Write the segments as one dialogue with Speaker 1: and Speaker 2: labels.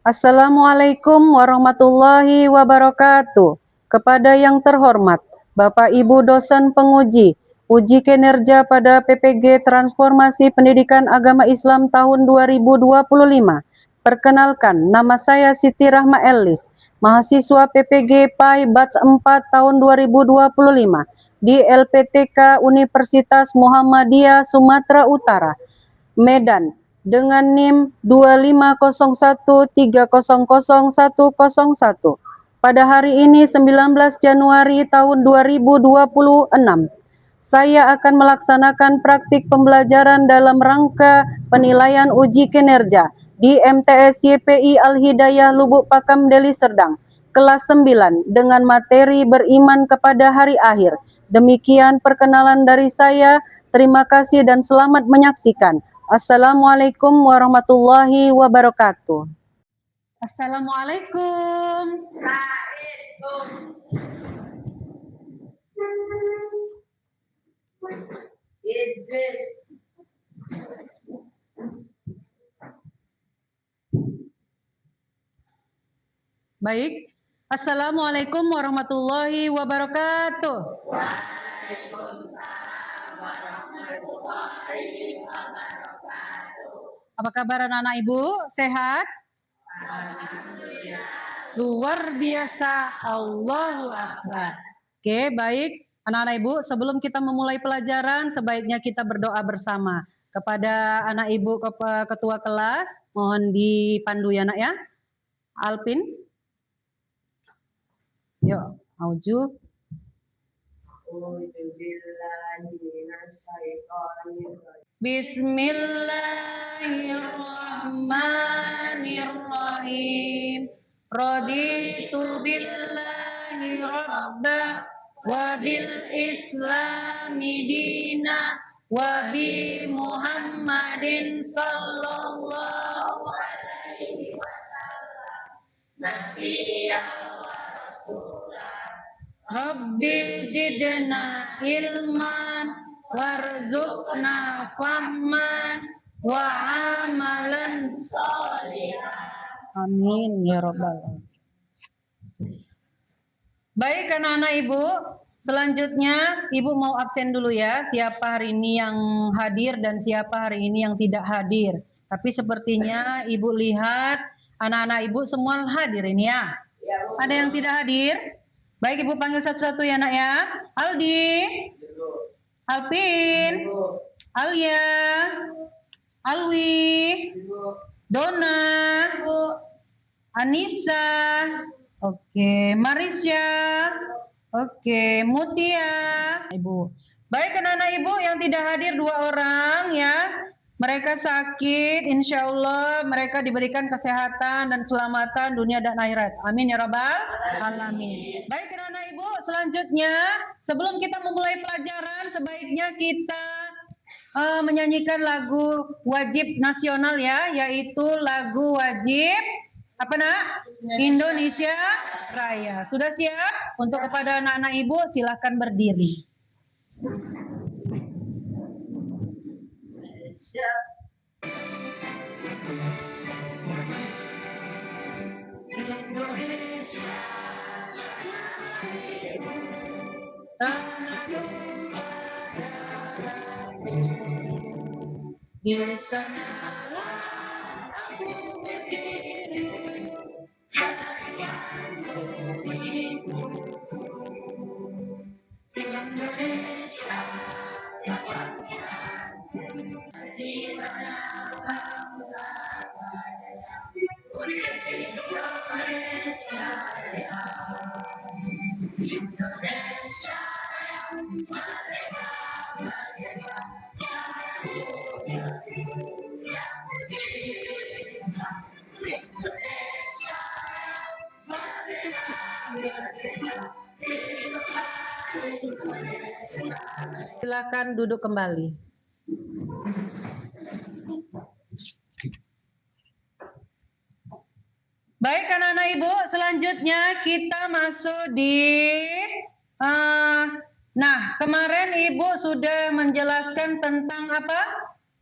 Speaker 1: Assalamualaikum warahmatullahi wabarakatuh. Kepada yang terhormat Bapak Ibu dosen penguji uji kinerja pada PPG Transformasi Pendidikan Agama Islam tahun 2025. Perkenalkan, nama saya Siti Rahma Elis, mahasiswa PPG PAI Batch 4 tahun 2025 di LPTK Universitas Muhammadiyah Sumatera Utara, Medan, dengan NIM 2501300101 pada hari ini 19 Januari tahun 2026. Saya akan melaksanakan praktik pembelajaran dalam rangka penilaian uji kinerja di MTS YPI Al-Hidayah Lubuk Pakam Deli Serdang, kelas 9 dengan materi beriman kepada hari akhir. Demikian perkenalan dari saya. Terima kasih dan selamat menyaksikan. Assalamualaikum warahmatullahi wabarakatuh. Assalamualaikum. Baik. Assalamualaikum warahmatullahi wabarakatuh. Waalaikumsalam warahmatullahi wabarakatuh. Apa kabar anak-anak Ibu? Sehat? Alhamdulillah. Luar biasa. Allahu Akbar. Oke, baik. Anak-anak Ibu, sebelum kita memulai pelajaran, sebaiknya kita berdoa bersama. Kepada anak Ibu ketua kelas, mohon dipandu ya nak ya. Alpin. Yuk, auju. Bismillahirrahmanirrahim. Raditu billahi rabba wa bil islami dina wa bi Muhammadin sallallahu alaihi wasallam nabiyyan wa rasulah. Rabbi zidna ilman warzuqna fahman wa amalan sholihan. Amin ya rabbal alamin. Baik anak-anak Ibu, selanjutnya Ibu mau absen dulu ya. Siapa hari ini yang hadir dan siapa hari ini yang tidak hadir. Tapi sepertinya Ibu lihat anak-anak Ibu semua hadir ini ya. Ada yang tidak hadir? Baik, Ibu panggil satu-satu ya nak ya. Aldi, Alpin, Alia, Alwi, Dona, Anissa, oke, Marisya, oke, Mutia, Ibu. Baik anak-anak Ibu yang tidak hadir 2 orang ya. Mereka sakit, insya Allah mereka diberikan kesehatan dan keselamatan dunia dan akhirat. Amin ya rabbal alamin. Baik anak-anak Ibu, selanjutnya sebelum kita memulai pelajaran, sebaiknya kita menyanyikan lagu wajib nasional ya, yaitu lagu wajib apa nak? Indonesia Raya. Sudah siap? Untuk kepada anak-anak Ibu silahkan berdiri. Indonesia tanah tumpah darahku, di sanalah aku berdiri, Indonesia bangsaku, jiwanya Indonesia Raya, Indonesia merdeka, merdeka, yang cinta, Indonesia merdeka, merdeka, Indonesia. Silakan duduk kembali. Baik anak-anak Ibu, selanjutnya kita masuk di nah kemarin Ibu sudah menjelaskan tentang apa?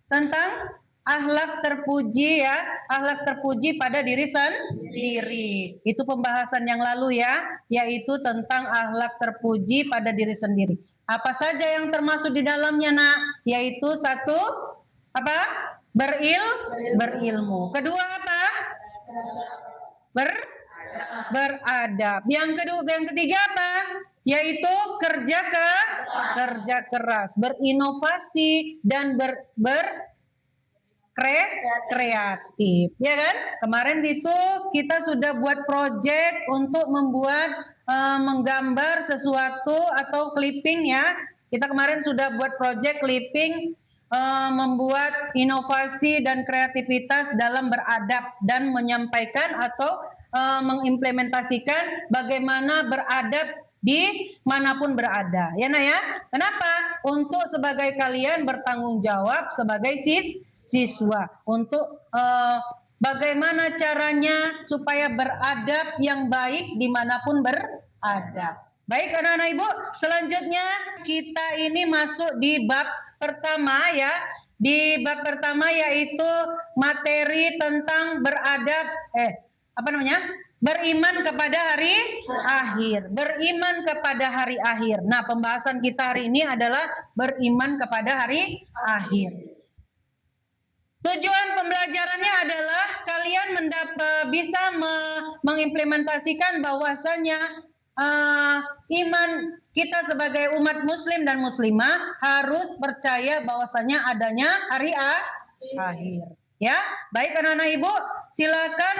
Speaker 1: Tentang Akhlak terpuji ya, akhlak terpuji pada diri sendiri. Itu pembahasan yang lalu ya, yaitu tentang akhlak terpuji pada diri sendiri. Apa saja yang termasuk di dalamnya nak? Yaitu satu, apa? Berilmu. Kedua apa? Beradab. Yang ketiga apa? Yaitu kerja keras, berinovasi dan kreatif, ya kan? Kemarin itu kita sudah buat project untuk membuat menggambar sesuatu atau clipping ya. Kita kemarin sudah buat project clipping membuat inovasi dan kreativitas dalam beradab dan menyampaikan atau mengimplementasikan bagaimana beradab di manapun berada. Ya Nak ya. Kenapa? Untuk sebagai kalian bertanggung jawab sebagai siswa untuk bagaimana caranya supaya beradab yang baik dimanapun berada. Baik anak-anak ibu, selanjutnya kita ini masuk di bab pertama ya. Di bab pertama yaitu materi tentang beradab, beriman kepada hari akhir. Beriman kepada hari akhir. Nah, pembahasan kita hari ini adalah beriman kepada hari akhir. Tujuan pembelajarannya adalah kalian bisa mengimplementasikan bahwasanya iman kita sebagai umat muslim dan muslimah harus percaya bahwasanya adanya hari akhir. Ya, baik anak-anak ibu, silakan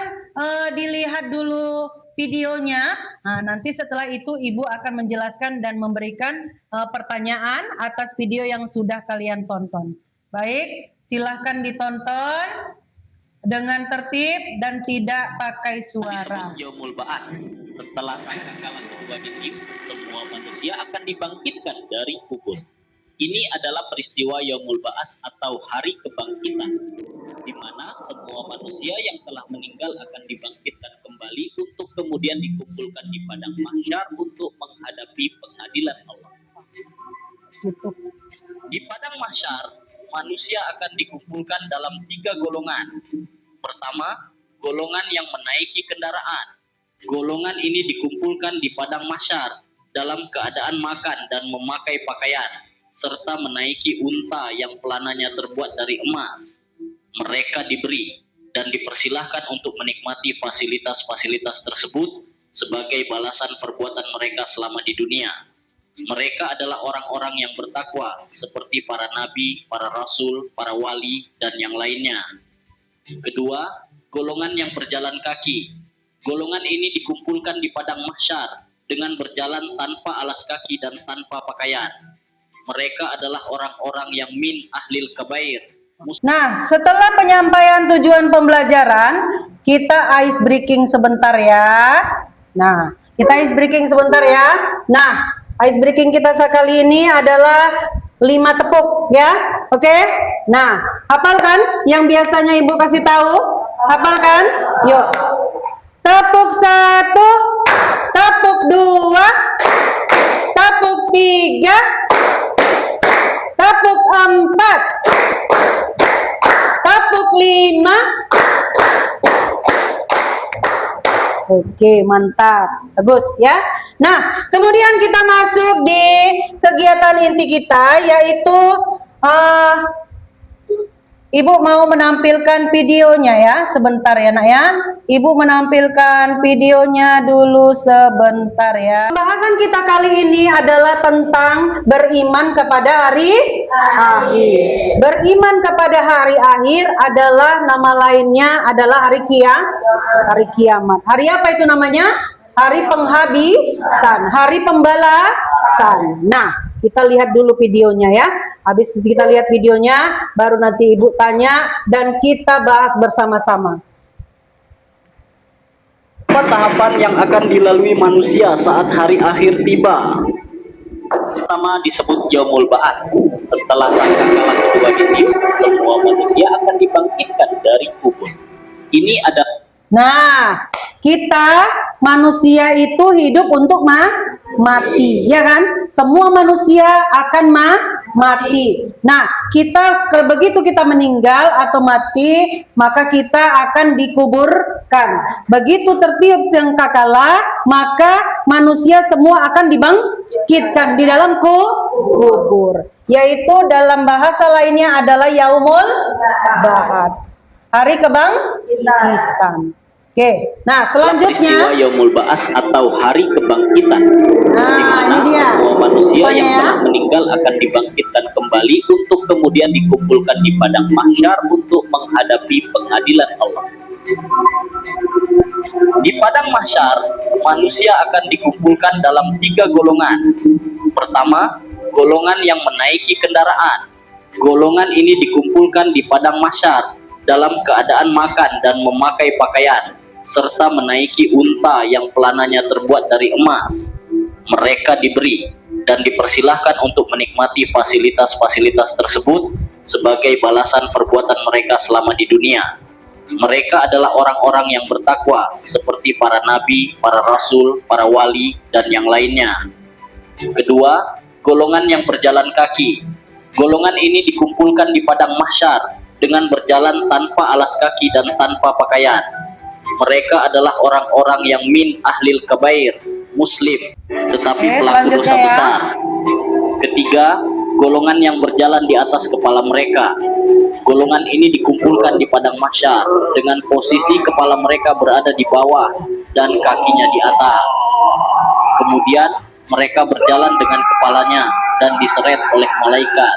Speaker 1: dilihat dulu videonya. Nah, nanti setelah itu ibu akan menjelaskan dan memberikan pertanyaan atas video yang sudah kalian tonton. Baik, silahkan ditonton dengan tertib dan tidak pakai suara.
Speaker 2: Yaumul Ba'ats. Setelah sangkakala kedua ditiup, semua manusia akan dibangkitkan dari kubur. Ini adalah peristiwa Yaumul Ba'ats atau hari kebangkitan, di mana semua manusia yang telah meninggal akan dibangkitkan kembali untuk kemudian dikumpulkan di padang mahsyar untuk menghadapi pengadilan Allah. Di padang mahsyar, manusia akan dikumpulkan dalam 3 golongan. Pertama, golongan yang menaiki kendaraan. Golongan ini dikumpulkan di padang mahsyar dalam keadaan makan dan memakai pakaian, serta menaiki unta yang pelananya terbuat dari emas. Mereka diberi dan dipersilahkan untuk menikmati fasilitas-fasilitas tersebut sebagai balasan perbuatan mereka selama di dunia. Mereka adalah orang-orang yang bertakwa, seperti para nabi, para rasul, para wali, dan yang lainnya. Kedua, golongan yang berjalan kaki. Golongan ini dikumpulkan di padang mahsyar dengan berjalan tanpa alas kaki dan tanpa pakaian. Mereka adalah orang-orang yang min ahlil kabair.
Speaker 1: Nah, setelah penyampaian tujuan pembelajaran, kita ice breaking sebentar ya. Nah, kita ice breaking sebentar ya. Nah, ice breaking kita sekali ini adalah 5 tepuk ya. Oke? Nah, hafalkan yang biasanya ibu kasih tahu? Hafalkan? Yuk. Tepuk 1, tepuk 2, tepuk 3, tepuk 4, tepuk 5. Oke, mantap. Bagus ya. Nah, kemudian kita masuk di kegiatan inti kita, yaitu Ibu mau menampilkan videonya ya, sebentar ya nak ya. Ibu menampilkan videonya dulu sebentar ya. Pembahasan kita kali ini adalah tentang beriman kepada hari akhir. Beriman kepada hari akhir adalah nama lainnya adalah hari kiamat. Hari apa itu namanya? Hari penghabisan, hari pembalasan. Nah, kita lihat dulu videonya ya. Habis kita lihat videonya, baru nanti ibu tanya dan kita bahas bersama-sama.
Speaker 2: Apa tahapan yang akan dilalui manusia saat hari akhir tiba? Pertama disebut Yaumul Ba'ats. Setelah sangkakala kedua ditiup, semua manusia akan dibangkitkan dari kubur. Ini ada.
Speaker 1: Nah, kita manusia itu hidup untuk mati, ya kan? Semua manusia akan mati. Nah, begitu kita meninggal atau mati, maka kita akan dikuburkan. Begitu tertiup sangkakala, maka manusia semua akan dibangkitkan di dalam kubur. Yaitu dalam bahasa lainnya adalah yaumul ba'ats. Hari kebangkitan. Oke, nah selanjutnya
Speaker 2: peristiwa Yaumul Ba'ats atau hari kebangkitan.
Speaker 1: Nah, ini dia.
Speaker 2: Semua manusia
Speaker 1: Pokoknya
Speaker 2: yang telah meninggal akan dibangkitkan kembali untuk kemudian dikumpulkan di padang mahsyar untuk menghadapi pengadilan Allah. Di padang mahsyar, manusia akan dikumpulkan dalam 3 golongan. Pertama, golongan yang menaiki kendaraan. Golongan ini dikumpulkan di padang mahsyar dalam keadaan makan dan memakai pakaian, serta menaiki unta yang pelananya terbuat dari emas. Mereka diberi dan dipersilahkan untuk menikmati fasilitas-fasilitas tersebut sebagai balasan perbuatan mereka selama di dunia. Mereka adalah orang-orang yang bertakwa, seperti para nabi, para rasul, para wali, dan yang lainnya. Kedua, golongan yang berjalan kaki. Golongan ini dikumpulkan di padang mahsyar dengan berjalan tanpa alas kaki dan tanpa pakaian. Mereka adalah orang-orang yang min ahlil kabair, muslim, tetapi pelaku dosa besar. Ketiga, golongan yang berjalan di atas kepala mereka. Golongan ini dikumpulkan di padang mahsyar dengan posisi kepala mereka berada di bawah dan kakinya di atas. Kemudian mereka berjalan dengan kepalanya dan diseret oleh malaikat.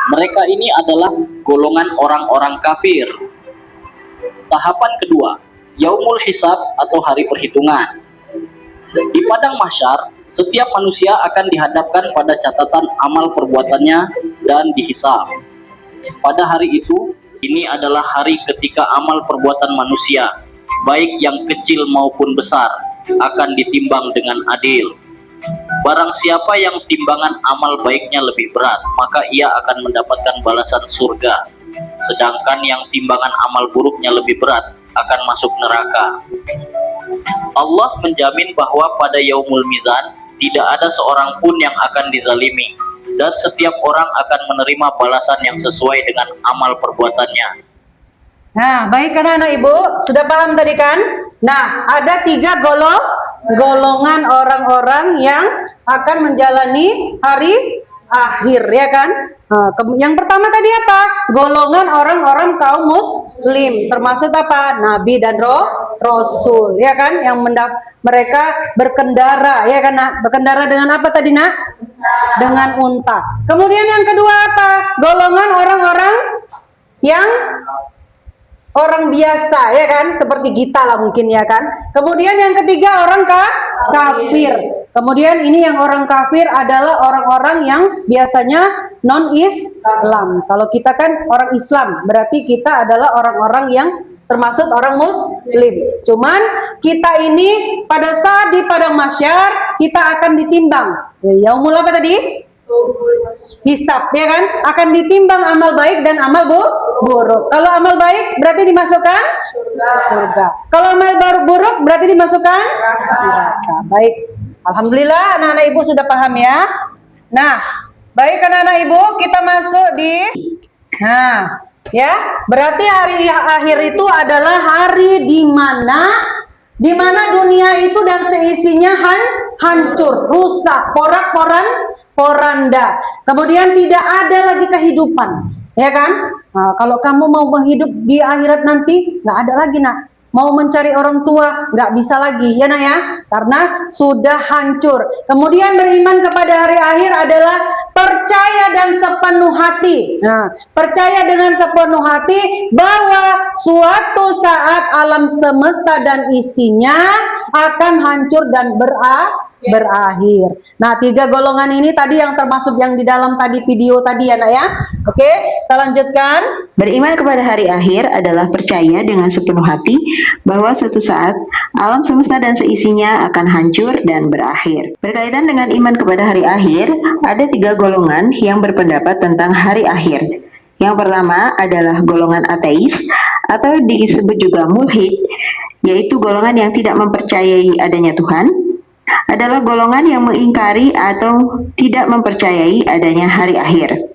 Speaker 2: Mereka ini adalah golongan orang-orang kafir. Tahapan kedua, Yaumul Hisab atau hari perhitungan. Di padang mahsyar, setiap manusia akan dihadapkan pada catatan amal perbuatannya dan dihisab. Pada hari itu, ini adalah hari ketika amal perbuatan manusia, baik yang kecil maupun besar, akan ditimbang dengan adil. Barang siapa yang timbangan amal baiknya lebih berat, maka ia akan mendapatkan balasan surga. Sedangkan yang timbangan amal buruknya lebih berat, akan masuk neraka. Allah menjamin bahwa pada yaumul mizan tidak ada seorang pun yang akan dizalimi, dan setiap orang akan menerima balasan yang sesuai dengan amal perbuatannya.
Speaker 1: Nah, baik anak-anak ibu, sudah paham tadi kan? Nah, ada 3 golongan orang-orang yang akan menjalani hari akhir, ya kan? Yang pertama tadi apa? Golongan orang-orang kaum muslim, termasuk apa? Nabi dan rasul, ya kan? Yang mereka berkendara, ya kan? Nak? Berkendara dengan apa tadi, Nak? Dengan unta. Kemudian yang kedua apa? Golongan orang-orang yang orang biasa, ya kan, seperti kita lah mungkin, ya kan. Kemudian yang ketiga orang kafir. Kemudian ini yang orang kafir adalah orang-orang yang biasanya non-Islam. Kalau kita kan orang Islam, berarti kita adalah orang-orang yang termasuk orang muslim. Cuman kita ini pada saat di padang mahsyar kita akan ditimbang. Yaumul apa tadi? Hisab, ya kan? Akan ditimbang amal baik dan amal buruk. Kalau amal baik berarti dimasukkan surga. Kalau amal buruk berarti dimasukkan neraka. Baik, alhamdulillah anak-anak ibu sudah paham ya. Nah, baik anak-anak ibu, kita masuk di ya, berarti hari akhir itu adalah hari di mana dunia itu dan seisinya hancur, rusak, porak-poranda. Kemudian tidak ada lagi kehidupan, ya kan? Nah, kalau kamu mau menghidup di akhirat nanti, nggak ada lagi, Nak. Mau mencari orang tua, nggak bisa lagi, ya Nak ya? Karena sudah hancur. Kemudian beriman kepada hari akhir adalah percaya dan sepenuh hati. Nah, percaya dengan sepenuh hati bahwa suatu saat alam semesta dan isinya akan hancur dan berakhir. Nah, 3 golongan ini tadi yang termasuk yang di dalam tadi video tadi ya Nak ya. Oke, kita lanjutkan.
Speaker 3: Beriman kepada hari akhir adalah percaya dengan sepenuh hati bahwa suatu saat alam semesta dan seisinya akan hancur dan berakhir. Berkaitan dengan iman kepada hari akhir, ada 3 golongan yang berpendapat tentang hari akhir. Yang pertama adalah golongan ateis atau disebut juga mulhid, yaitu golongan yang tidak mempercayai adanya Tuhan. adalah golongan yang mengingkari atau tidak mempercayai adanya hari akhir.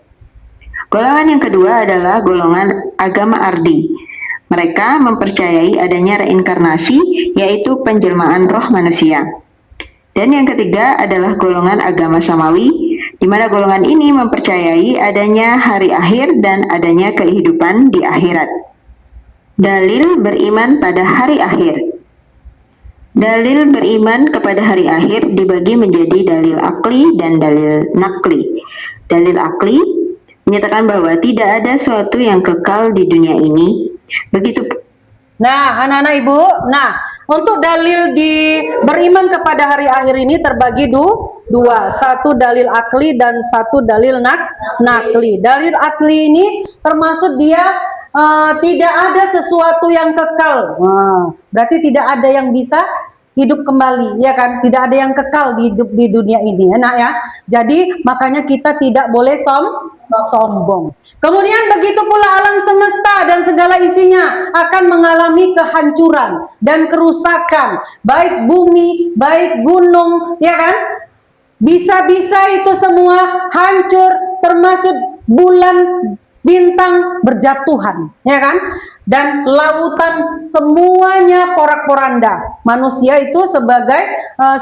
Speaker 3: Golongan yang kedua adalah golongan agama ardi. Mereka mempercayai adanya reinkarnasi, yaitu penjelmaan roh manusia. Dan yang ketiga adalah golongan agama samawi, di mana golongan ini mempercayai adanya hari akhir dan adanya kehidupan di akhirat. Dalil beriman pada hari akhir. Dalil beriman kepada hari akhir dibagi menjadi dalil akli dan dalil nakli. Dalil akli menyatakan bahwa tidak ada suatu yang kekal di dunia ini. Begitu.
Speaker 1: Nah, anak-anak ibu, untuk dalil beriman kepada hari akhir ini terbagi dua. Satu dalil akli dan satu dalil nakli. Dalil akli ini termasuk dia tidak ada sesuatu yang kekal. Berarti tidak ada yang bisa hidup kembali, ya kan? Tidak ada yang kekal di hidup di dunia ini, enak ya. Jadi makanya kita tidak boleh sombong. Kemudian begitu pula alam semesta dan segala isinya akan mengalami kehancuran dan kerusakan, baik bumi, baik gunung, ya kan? Bisa-bisa itu semua hancur, termasuk bulan, bintang berjatuhan, ya kan? Dan lautan semuanya porak-poranda. Manusia itu sebagai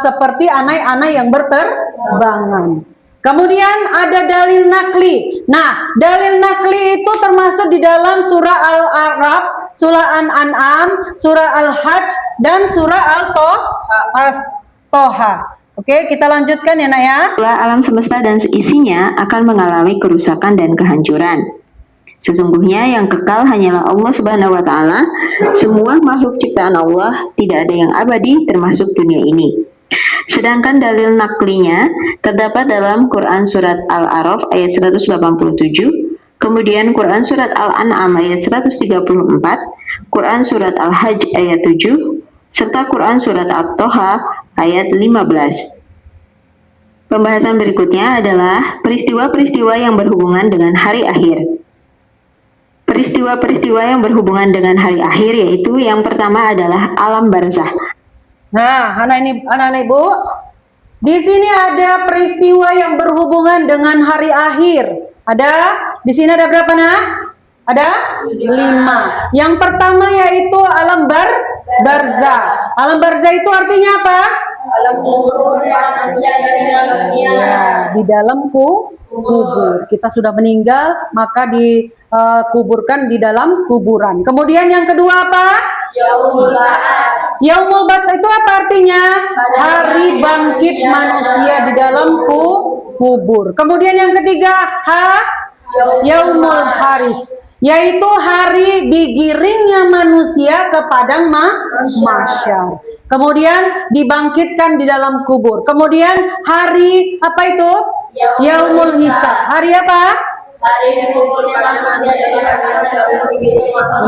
Speaker 1: seperti anai-anai yang berterbangan. Kemudian ada dalil nakli. Nah, dalil nakli itu termasuk di dalam surah Al-A'raf, surah An-An'am, surah Al-Hajj, dan surah Al-Toha. Oke, kita lanjutkan ya nak ya.
Speaker 3: Alam semesta dan seisinya akan mengalami kerusakan dan kehancuran. Sesungguhnya yang kekal hanyalah Allah Subhanahu wa Ta'ala. Semua makhluk ciptaan Allah, tidak ada yang abadi termasuk dunia ini. Sedangkan dalil naklinya terdapat dalam Quran Surat Al-A'raf ayat 187, kemudian Quran Surat Al-An'am ayat 134, Quran Surat Al-Hajj ayat 7, serta Quran Surat At-Toha ayat 15. Pembahasan berikutnya adalah peristiwa-peristiwa yang berhubungan dengan hari akhir. Peristiwa-peristiwa yang berhubungan dengan hari akhir yaitu yang pertama adalah alam barzah.
Speaker 1: Nah, anak-anak ibu, di sini ada peristiwa yang berhubungan dengan hari akhir. Di sini ada berapa nak? Ada 5. Yang pertama yaitu alam barzah. Alam barzah itu artinya apa?
Speaker 4: Alam kubur yang masih ada di dalamnya.
Speaker 1: Ya, di dalam kubur. Kita sudah meninggal, maka dikuburkan di dalam kuburan. Kemudian yang kedua apa?
Speaker 4: Yaumul Ba'ats.
Speaker 1: Yaumul Ba'ats itu apa artinya? Hari bangkit manusia di dalam kubur. Kemudian yang ketiga, Yaumul Haris, yaitu hari digiringnya manusia ke padang mahsyar. Kemudian dibangkitkan di dalam kubur. Kemudian hari apa itu? Yaumul Hisab. Hari apa?
Speaker 4: Hari dikuburnya manusia di padang mahsyar.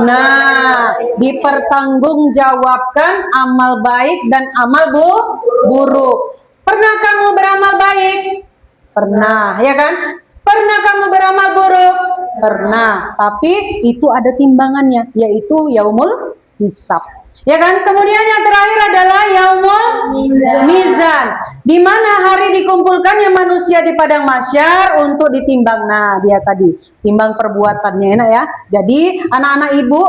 Speaker 1: Nah, dipertanggungjawabkan amal baik dan amal buruk. Pernah kamu beramal baik? Pernah, ya kan? Pernah kamu beramal buruk? Pernah, tapi itu ada timbangannya, yaitu yaumul hisab. Ya kan? Kemudian yang terakhir adalah yaumul mizan, di mana hari dikumpulkannya manusia di padang mahsyar untuk ditimbang. Nah, dia tadi timbang perbuatannya, enak ya. Jadi anak-anak ibu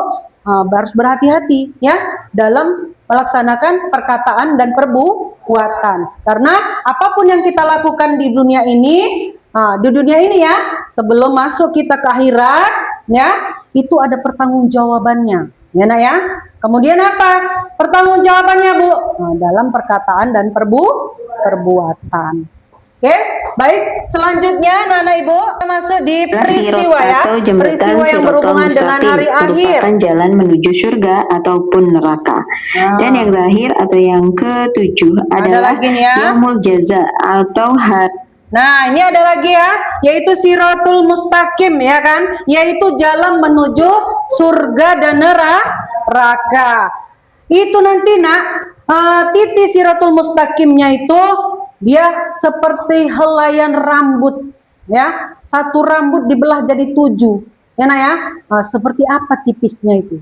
Speaker 1: harus berhati-hati ya dalam melaksanakan perkataan dan perbuatan. Karena apapun yang kita lakukan di dunia ini, ya, sebelum masuk kita ke akhirat, ya, itu ada pertanggungjawabannya, ya nak ya. Kemudian apa pertanggungjawabannya Bu? Dalam perkataan dan perbuatan. Oke, baik. Selanjutnya, anak ibu masuk di peristiwa ya, peristiwa yang berhubungan dengan hari akhir.
Speaker 3: Merupakan jalan menuju surga ataupun neraka. Dan yang terakhir atau yang ketujuh adalah yaumul jaza atau hari.
Speaker 1: Nah, ini ada lagi ya, yaitu siratul mustaqim, ya kan, yaitu jalan menuju surga dan neraka. Itu nanti nak, titik siratul mustaqimnya itu dia seperti helaian rambut, ya, satu rambut dibelah jadi 7, ya nak ya. Seperti apa tipisnya itu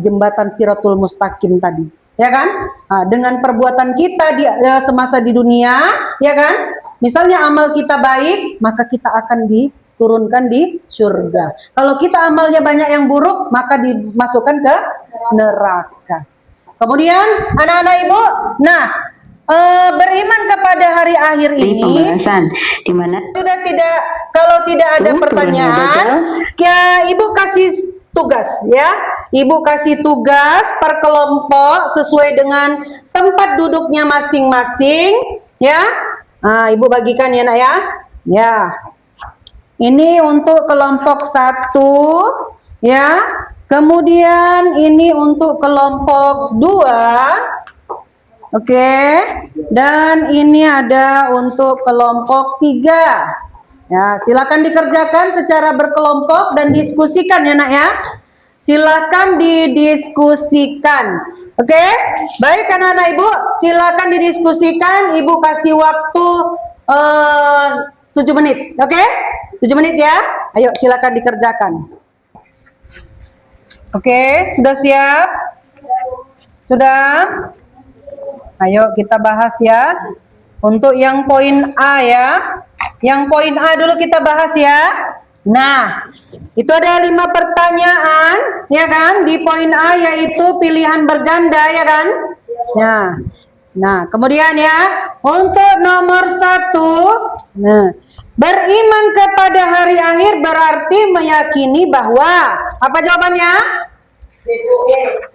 Speaker 1: jembatan siratul mustaqim tadi, ya kan? Nah, dengan perbuatan kita semasa di dunia, ya kan? Misalnya amal kita baik, maka kita akan diturunkan di surga. Kalau kita amalnya banyak yang buruk, maka dimasukkan ke neraka. Kemudian anak-anak ibu, nah beriman kepada hari akhir ini
Speaker 3: pembahasan di mana
Speaker 1: sudah tidak, kalau tidak ada pertanyaan, ya ibu kasih tugas ya. Ibu kasih tugas per kelompok sesuai dengan tempat duduknya masing-masing ya. Nah, ibu bagikan ya nak ya. Ya. Ini untuk kelompok 1 ya. Kemudian ini untuk kelompok 2. Oke. Dan ini ada untuk kelompok 3. Ya, silakan dikerjakan secara berkelompok dan diskusikan ya nak ya. Silakan didiskusikan. Oke? Baik anak-anak ibu, silakan didiskusikan. Ibu kasih waktu 7 menit. Oke? 7 menit ya. Ayo silakan dikerjakan. Oke, sudah siap? Sudah? Ayo kita bahas ya. Untuk yang poin A ya. Yang poin A dulu kita bahas ya. Nah, itu ada 5 pertanyaan ya kan di poin A, yaitu pilihan berganda ya kan. Nah kemudian ya untuk nomor 1, nah beriman kepada hari akhir berarti meyakini bahwa apa jawabannya?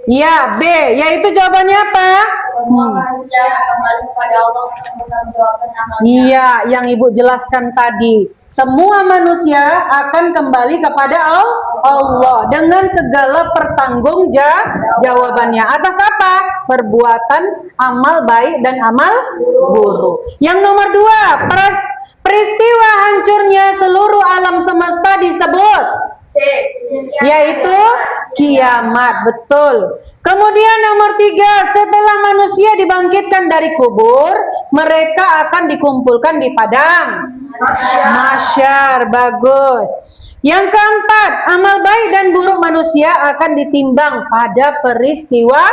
Speaker 1: Ya, B, yaitu jawabannya apa?
Speaker 4: Semua manusia kembali kepada Allah untuk mempertanggungjawabkan amalnya.
Speaker 1: Iya, yang ibu jelaskan tadi. Semua manusia akan kembali kepada Allah dengan segala pertanggungjawabannya. Atas apa? Perbuatan amal baik dan amal buruk. Yang nomor 2, peristiwa hancurnya seluruh alam semesta disebut
Speaker 4: C.
Speaker 1: yaitu kiamat, betul. Kemudian nomor 3, setelah manusia dibangkitkan dari kubur, mereka akan dikumpulkan di padang mahsyar, bagus. Yang keempat, amal baik dan buruk manusia akan ditimbang pada peristiwa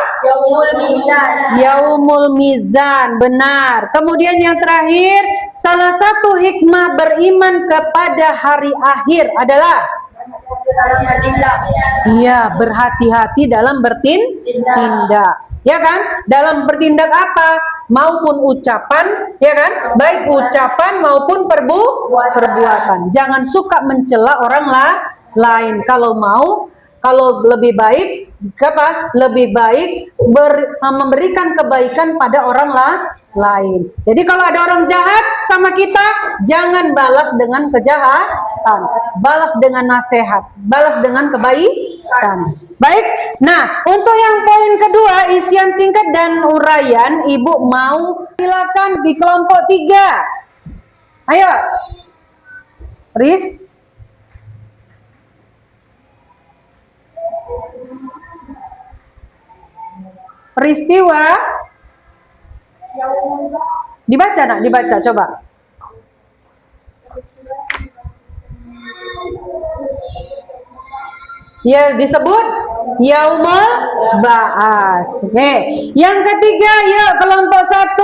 Speaker 1: Yaumul Mizan, benar. Kemudian yang terakhir, salah satu hikmah beriman kepada hari akhir adalah iya, berhati-hati dalam bertindak. Ya kan? Dalam bertindak apa? Maupun ucapan, ya kan? Baik ucapan maupun perbuatan. Jangan suka mencela orang lain. Kalau lebih baik apa? Lebih baik memberikan kebaikan pada orang lain. Jadi kalau ada orang jahat sama kita, jangan balas dengan kejahatan, balas dengan nasihat, balas dengan kebaikan. Baik. Nah, untuk yang poin kedua, isian singkat dan uraian, ibu mau silakan di kelompok 3. Ayo, Riz. Peristiwa dibaca nak, dibaca coba. Ya, disebut Yaumul Ba'as. Oke. Yang ketiga, yuk kelompok 1.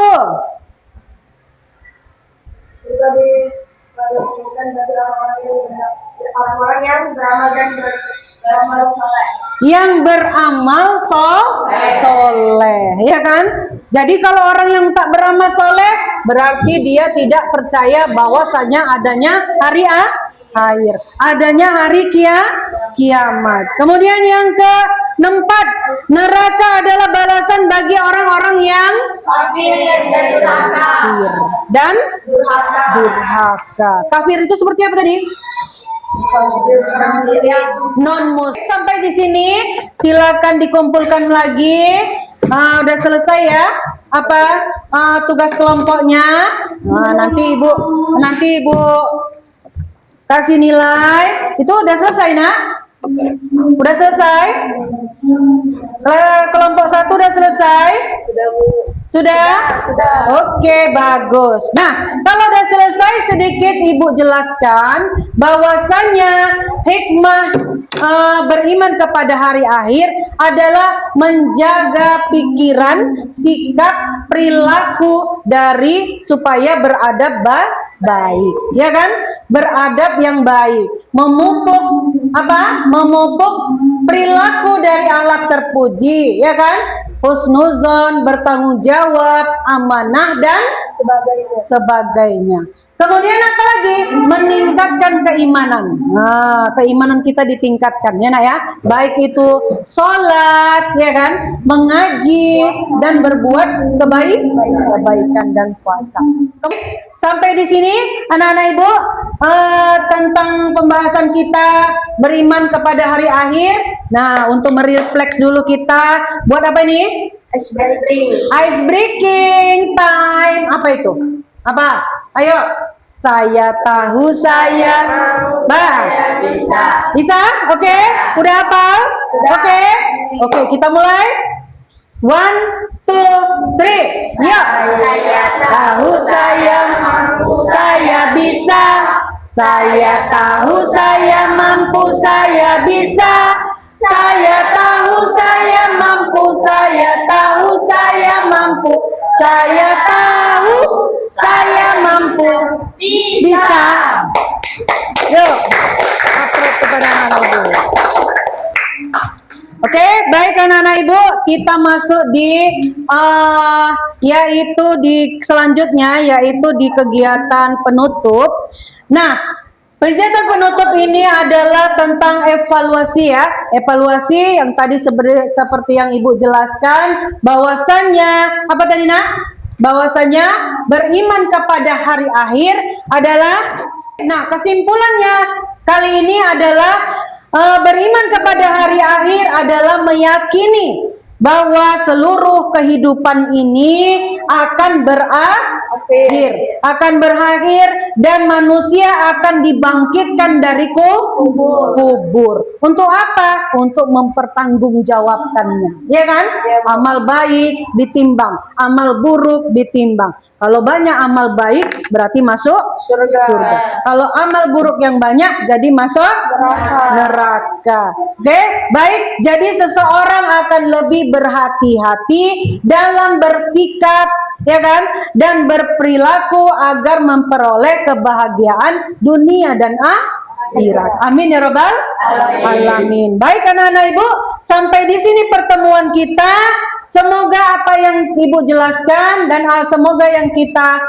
Speaker 4: Orang-orang yang beramal dan beramal saleh.
Speaker 1: Yang beramal soleh, ya kan? Jadi kalau orang yang tak beramal soleh, berarti dia tidak percaya bahwasanya adanya hari akhir, adanya hari kiamat. Kemudian yang keempat, neraka adalah balasan bagi orang-orang yang
Speaker 4: Kafir dan durhaka.
Speaker 1: dan durhaka. Kafir itu seperti apa tadi? Non-muslim. Sampai di sini, silakan dikumpulkan lagi. Udah selesai ya? Apa tugas kelompoknya? Nanti ibu kasih nilai. Itu udah selesai nak? Udah selesai? Kelompok 1 udah selesai?
Speaker 4: Sudah, Bu.
Speaker 1: Sudah? Oke, bagus. Nah, kalau udah selesai sedikit Ibu jelaskan bahwasannya hikmah beriman kepada hari akhir adalah menjaga pikiran, sikap, perilaku dari supaya beradab baik, ya kan? Beradab yang baik, memupuk apa? Memupuk perilaku dari alat terpuji, ya kan? Husnuzon, bertanggung jawab, amanah dan sebagainya. Kemudian apa lagi? Meningkatkan keimanan. Nah, keimanan kita ditingkatkan ya nak ya. Baik itu sholat ya kan, mengaji dan berbuat kebaikan dan puasa. Oke, sampai di sini anak-anak ibu tentang pembahasan kita beriman kepada hari akhir. Nah, untuk merefleks dulu kita buat apa ini?
Speaker 4: Ice breaking.
Speaker 1: Ice breaking time. Apa itu? Apa? Ayo. Saya tahu saya
Speaker 4: Bisa.
Speaker 1: Bisa? Oke. Udah hafal? Oke. Oke, kita mulai. 1, 2, 3. Yuk.
Speaker 4: Saya
Speaker 1: Tahu saya mampu, saya bisa. Saya tahu saya mampu, saya bisa. Saya tahu saya mampu, saya tahu saya mampu. Saya tahu saya mampu. Bisa. Yuk. Aplaus kepada anak-anak ibu. Oke, baik anak-anak ibu, kita masuk di yaitu di selanjutnya yaitu di kegiatan penutup. Nah, kegiatan penutup ini adalah tentang evaluasi ya. Evaluasi yang tadi seperti yang Ibu jelaskan bahwasannya apa tadi nak? Bahwasannya beriman kepada hari akhir adalah, nah kesimpulannya kali ini adalah beriman kepada hari akhir adalah meyakini bahwa seluruh kehidupan ini akan berakhir dan manusia akan dibangkitkan dari kubur. Untuk apa? Untuk mempertanggungjawabkannya, ya kan? Amal baik ditimbang, amal buruk ditimbang. Kalau banyak amal baik berarti masuk surga. Kalau amal buruk yang banyak jadi masuk neraka. Oke, baik. Jadi seseorang akan lebih berhati-hati dalam bersikap, ya kan, dan berperilaku agar memperoleh kebahagiaan dunia dan akhirat. Amin ya rabbal alamin. Baik anak-anak ibu, sampai di sini pertemuan kita. Semoga apa yang ibu jelaskan dan semoga yang kita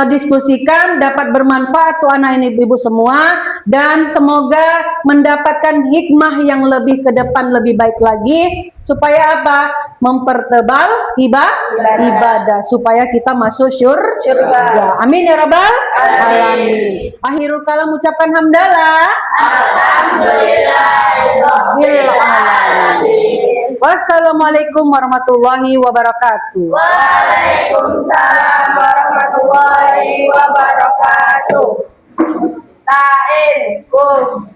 Speaker 1: diskusikan dapat bermanfaat untuk anak ini ibu semua, dan semoga mendapatkan hikmah yang lebih ke depan lebih baik lagi supaya apa? Mempertebal ibadah supaya kita masuk surga. Amin ya rabbal alamin. Akhirul kalam ucapkan hamdalah. Wassalamualaikum warahmatullahi wabarakatuh.
Speaker 4: Waalaikumsalam warahmatullahi wabarakatuh. Istain kum.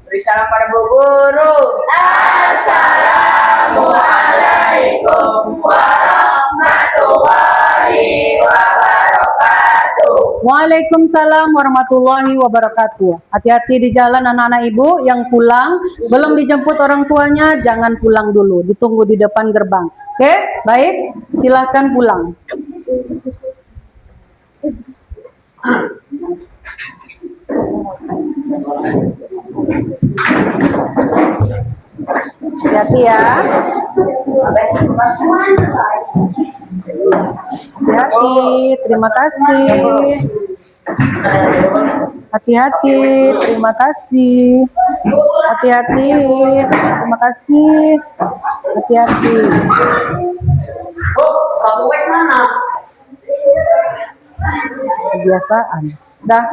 Speaker 4: Beri salam pada Bu Guru. Assalamualaikum warahmatullahi wabarakatuh.
Speaker 1: Waalaikumsalam warahmatullahi wabarakatuh. Hati-hati di jalan anak-anak ibu yang pulang belum dijemput orang tuanya, jangan pulang dulu, ditunggu di depan gerbang. Oke, baik, silahkan pulang. Hati-hati ya. Hati-hati, terima kasih. Hati-hati, terima kasih. Hati-hati, terima kasih. Hati-hati.
Speaker 4: Satu mana?
Speaker 1: Kebiasaan. Dah.